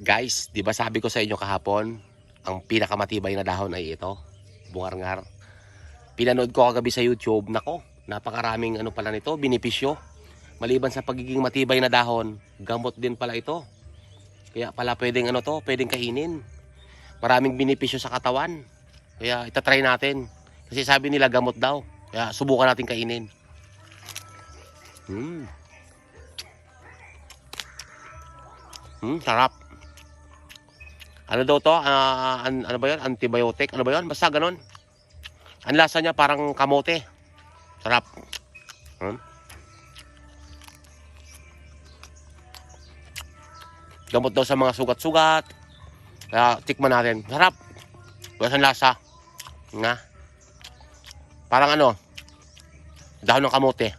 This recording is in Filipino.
Guys, di ba sabi ko sa inyo kahapon, ang pinakamatibay na dahon ay ito, bungarngar. Pinanood ko kagabi sa YouTube, nako, napakaraming ano pala nito, benepisyo. Maliban sa pagiging matibay na dahon, gamot din pala ito. Kaya pala pwedeng ano to, pwedeng kainin. Maraming benepisyo sa katawan. Kaya itatry natin. Kasi sabi nila gamot daw. Kaya subukan natin kainin. Sarap. Ano daw to? Ano ba yun? Antibiotic? Ano ba yun? Basta ganun. Ang lasa niya parang kamote. Sarap. Gamot daw sa mga sugat-sugat. Kaya tikman natin. Sarap. Basta ang lasa. Nga. Parang ano? Dahon ng kamote.